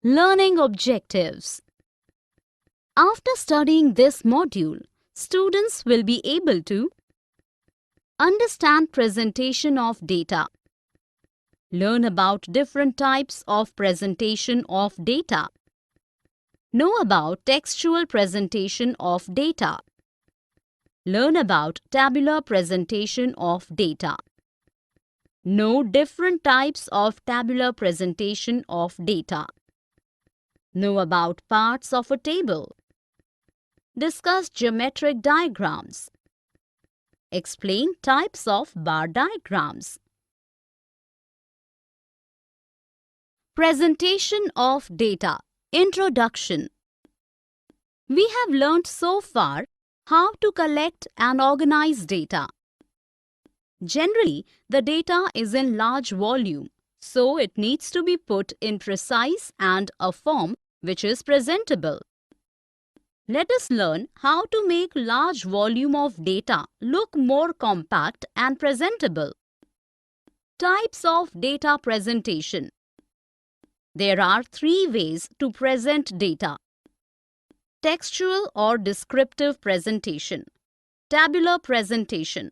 Learning objectives. After studying this module, students will be able to understand presentation of data, learn about different types of presentation of data, know about textual presentation of data, learn about tabular presentation of data, know different types of tabular presentation of data, know about parts of a table, discuss geometric diagrams, explain types of bar diagrams. Presentation of data. Introduction. We have learnt so far how to collect and organize data. Generally, the data is in large volume, so it needs to be put in precise and a form which is presentable. Let us learn how to make large volume of data look more compact and presentable. Types of data presentation. There are three ways to present data: textual or descriptive presentation, tabular presentation,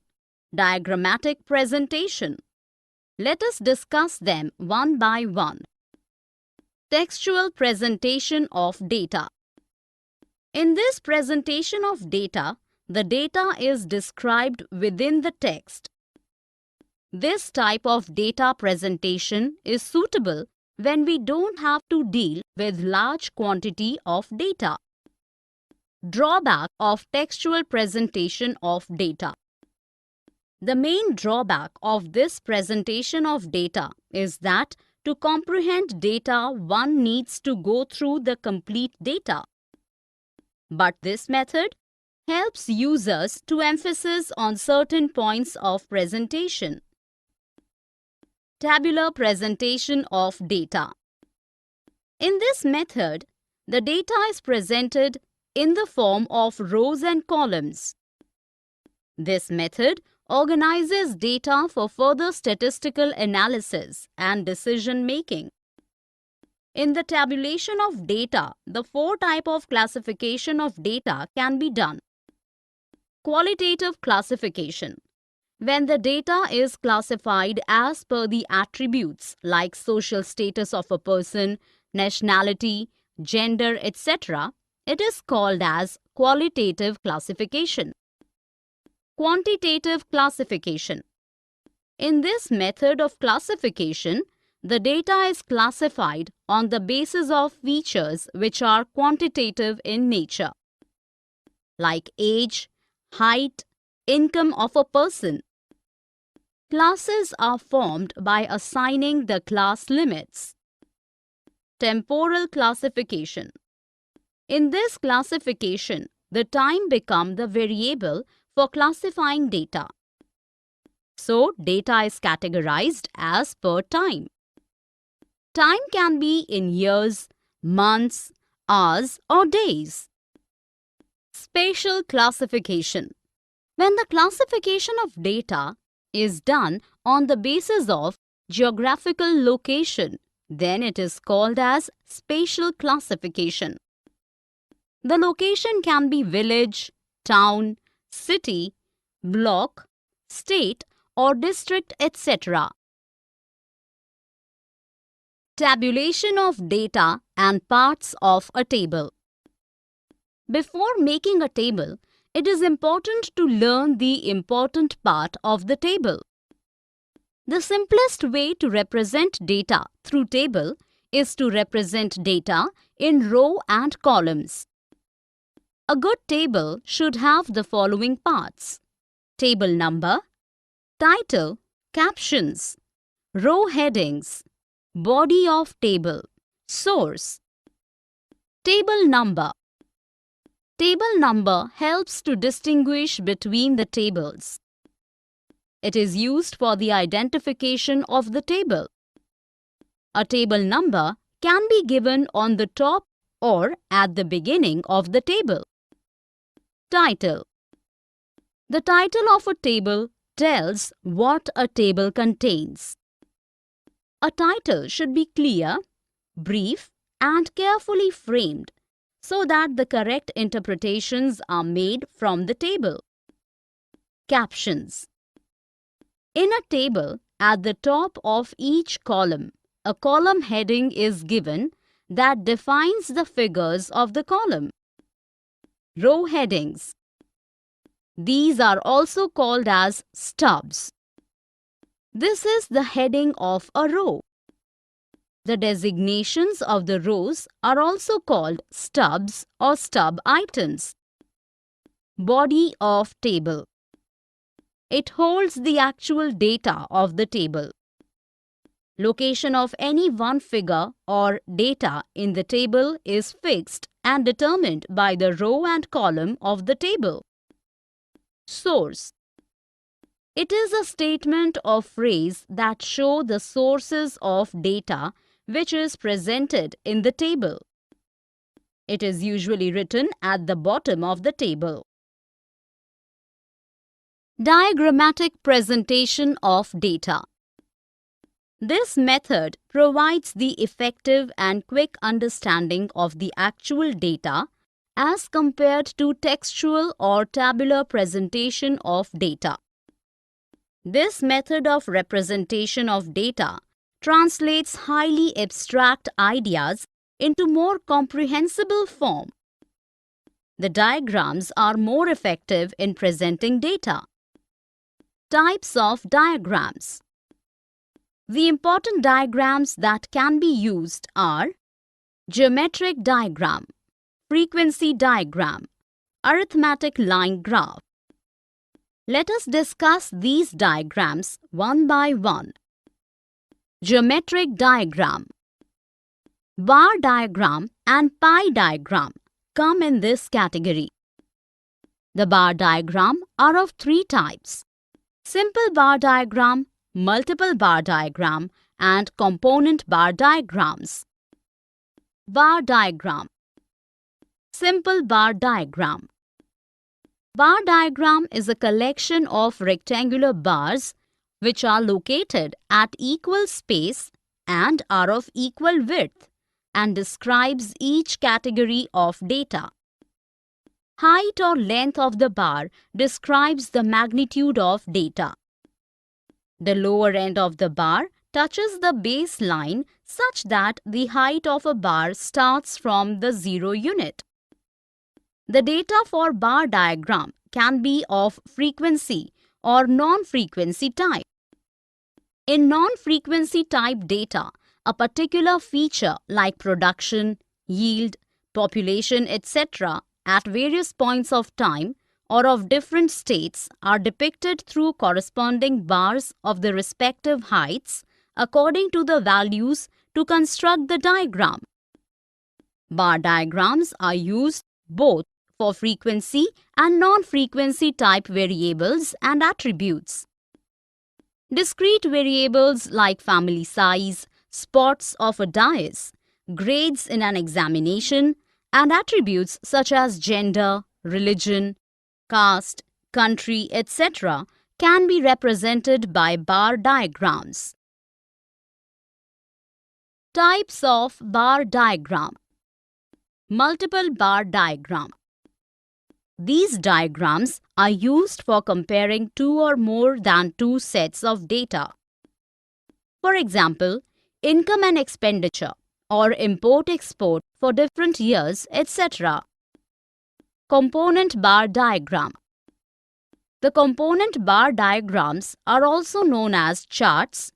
diagrammatic presentation. Let us discuss them one by one. Textual presentation of data. In this presentation of data, the data is described within the text. This type of data presentation is suitable when we don't have to deal with large quantity of data. Drawback of textual presentation of data. The main drawback of this presentation of data is that to comprehend data, one needs to go through the complete data. But this method helps users to emphasize on certain points of presentation. Tabular presentation of data. In this method, the data is presented in the form of rows and columns. This method organizes data for further statistical analysis and decision making. In the tabulation of data, the four types of classification of data can be done. Qualitative classification. When the data is classified as per the attributes like social status of a person, nationality, gender, etc., it is called as qualitative classification. Quantitative classification. In this method of classification, the data is classified on the basis of features which are quantitative in nature, like age, height, income of a person. Classes are formed by assigning the class limits. Temporal classification. In this classification, the time becomes the variable for classifying data. So, data is categorized as per time. Time can be in years, months, hours, or days. Spatial classification. When the classification of data is done on the basis of geographical location, then it is called as spatial classification. The location can be village, town, city, block, state, or district, etc. Tabulation of data and parts of a table. Before making a table, it is important to learn the important part of the table. The simplest way to represent data through table is to represent data in row and columns. A good table should have the following parts: table number, title, captions, row headings, body of table, source. Table number. Table number helps to distinguish between the tables. It is used for the identification of the table. A table number can be given on the top or at the beginning of the table. Title. The title of a table tells what a table contains. A title should be clear, brief, and carefully framed so that the correct interpretations are made from the table. Captions. In a table, at the top of each column, a column heading is given that defines the figures of the column. Row headings. These are also called as stubs. This is the heading of a row. The designations of the rows are also called stubs or stub items. Body of table. It holds the actual data of the table. Location of any one figure or data in the table is fixed and determined by the row and column of the table. Source. It is a statement or phrase that shows the sources of data which is presented in the table. It is usually written at the bottom of the table. Diagrammatic presentation of data. This method provides the effective and quick understanding of the actual data as compared to textual or tabular presentation of data. This method of representation of data translates highly abstract ideas into more comprehensible form. The diagrams are more effective in presenting data. Types of diagrams. The important diagrams that can be used are geometric diagram, frequency diagram, arithmetic line graph. Let us discuss these diagrams one by one. Geometric diagram. Bar diagram and pie diagram come in this category. The bar diagram are of three types: simple bar diagram, multiple bar diagram, and component bar diagrams. Bar diagram. Simple bar diagram. Bar diagram is a collection of rectangular bars which are located at equal space and are of equal width and describes each category of data. Height or length of the bar describes the magnitude of data. The lower end of the bar touches the baseline such that the height of a bar starts from the 0 unit. The data for bar diagram can be of frequency or non-frequency type. In non-frequency type data, a particular feature like production, yield, population, etc. at various points of time or of different states are depicted through corresponding bars of the respective heights according to the values to construct the diagram. Bar diagrams are used both for frequency and non-frequency type variables and attributes. Discrete variables like family size, spots of a dais, grades in an examination, and attributes such as gender, religion, caste, country, etc. can be represented by bar diagrams. Types of bar diagram. Multiple bar diagram. These diagrams are used for comparing two or more than two sets of data. For example, income and expenditure or import-export for different years, etc. Component bar diagram. The component bar diagrams are also known as charts,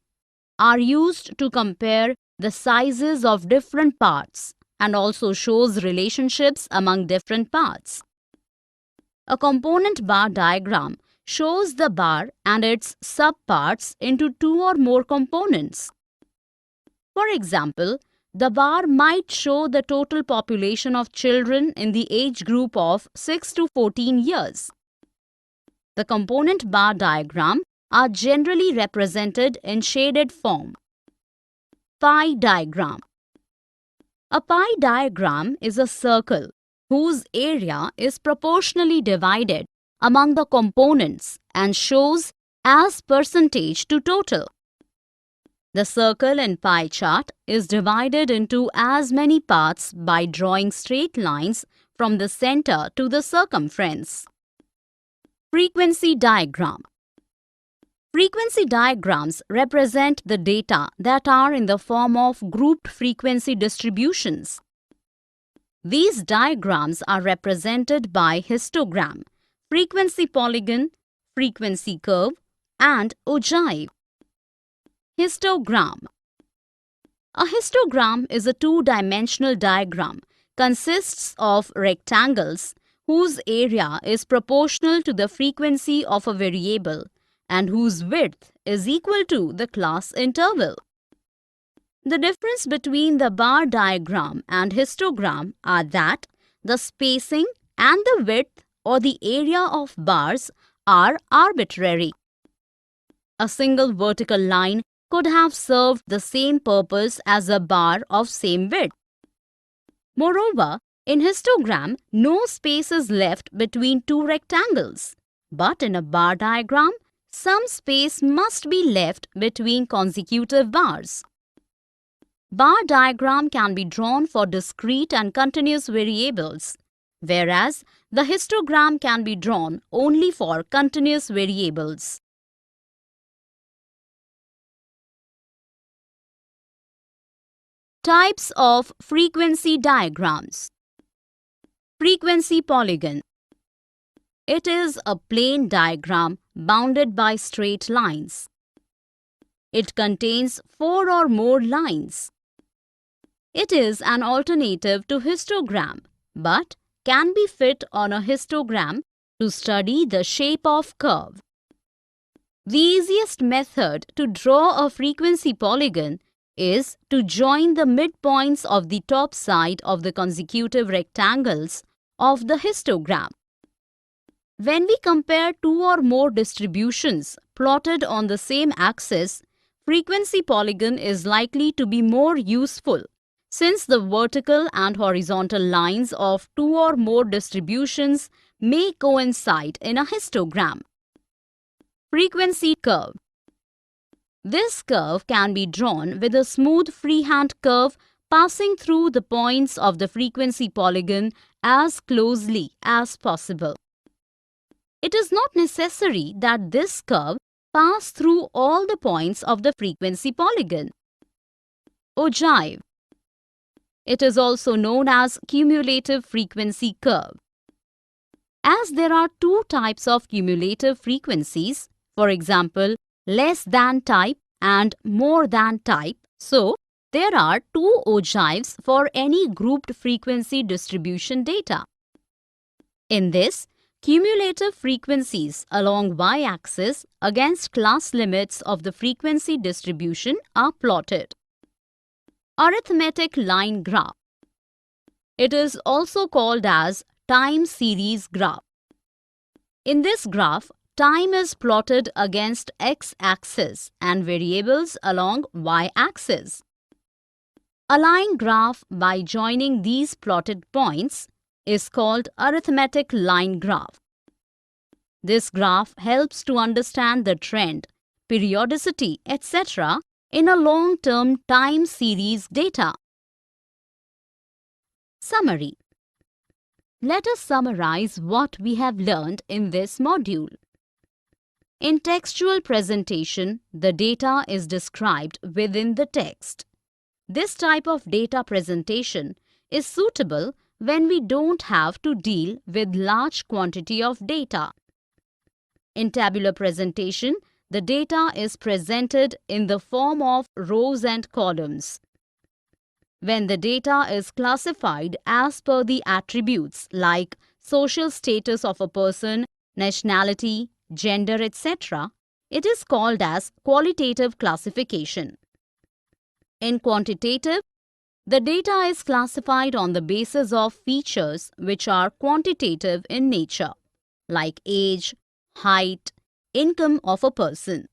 are used to compare the sizes of different parts and also shows relationships among different parts. A component bar diagram shows the bar and its subparts into two or more components. For example, the bar might show the total population of children in the age group of 6 to 14 years. The component bar diagram are generally represented in shaded form. Pie diagram. A pie diagram is a circle whose area is proportionally divided among the components and shows as percentage to total. The circle in pie chart is divided into as many parts by drawing straight lines from the center to the circumference. Frequency diagram. Frequency diagrams represent the data that are in the form of grouped frequency distributions. These diagrams are represented by histogram, frequency polygon, frequency curve, and ogive. Histogram. A histogram is a two-dimensional diagram, consists of rectangles whose area is proportional to the frequency of a variable and whose width is equal to the class interval. The difference between the bar diagram and histogram are that the spacing and the width or the area of bars are arbitrary. A single vertical line could have served the same purpose as a bar of same width. Moreover, in histogram, no space is left between two rectangles, but in a bar diagram, some space must be left between consecutive bars. Bar diagram can be drawn for discrete and continuous variables, whereas the histogram can be drawn only for continuous variables. Types of frequency diagrams. Frequency polygon. It is a plane diagram bounded by straight lines. It contains 4 or more lines. It is an alternative to histogram, but can be fit on a histogram to study the shape of curve. The easiest method to draw a frequency polygon is to join the midpoints of the top side of the consecutive rectangles of the histogram. When we compare two or more distributions plotted on the same axis, frequency polygon is likely to be more useful since the vertical and horizontal lines of two or more distributions may coincide in a histogram. Frequency curve. This curve can be drawn with a smooth freehand curve passing through the points of the frequency polygon as closely as possible. It is not necessary that this curve pass through all the points of the frequency polygon. Ogive. It is also known as cumulative frequency curve. As there are two types of cumulative frequencies, for example, less than type and more than type, so there are two ogives for any grouped frequency distribution data. In this, cumulative frequencies along y-axis against class limits of the frequency distribution are plotted. Arithmetic line graph. It is also called as time series graph. In this graph, time is plotted against x-axis and variables along y-axis. A line graph by joining these plotted points is called arithmetic line graph. This graph helps to understand the trend, periodicity, etc. in a long-term time series data. Summary. Let us summarize what we have learned in this module. In textual presentation, the data is described within the text. This type of data presentation is suitable when we don't have to deal with large quantity of data. In tabular presentation, the data is presented in the form of rows and columns. When the data is classified as per the attributes like social status of a person, nationality, gender, etc., it is called as qualitative classification. In quantitative, the data is classified on the basis of features which are quantitative in nature, like age, height, income of a person.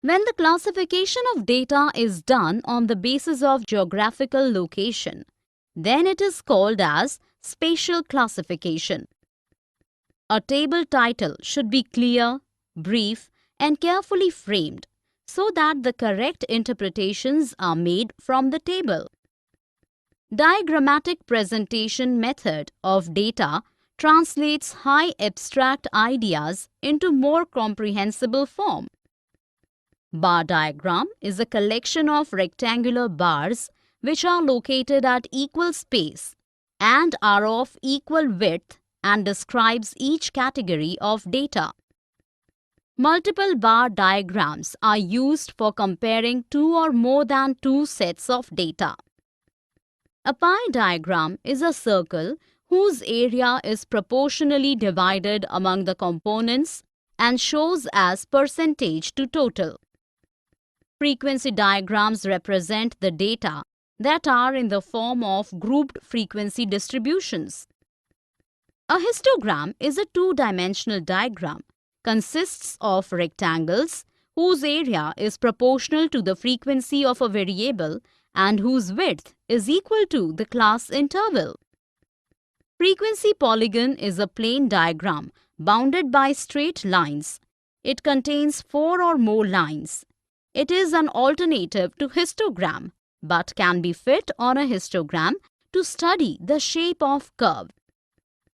When the classification of data is done on the basis of geographical location, then it is called as spatial classification. A table title should be clear, brief, and carefully framed so that the correct interpretations are made from the table. Diagrammatic presentation method of data translates high abstract ideas into more comprehensible form. Bar diagram is a collection of rectangular bars which are located at equal space and are of equal width and describes each category of data. Multiple bar diagrams are used for comparing two or more than two sets of data. A pie diagram is a circle whose area is proportionally divided among the components and shows as percentage to total. Frequency diagrams represent the data that are in the form of grouped frequency distributions. A histogram is a two-dimensional diagram, consists of rectangles whose area is proportional to the frequency of a variable and whose width is equal to the class interval. Frequency polygon is a plane diagram bounded by straight lines. It contains four or more lines. It is an alternative to histogram, but can be fit on a histogram to study the shape of curve.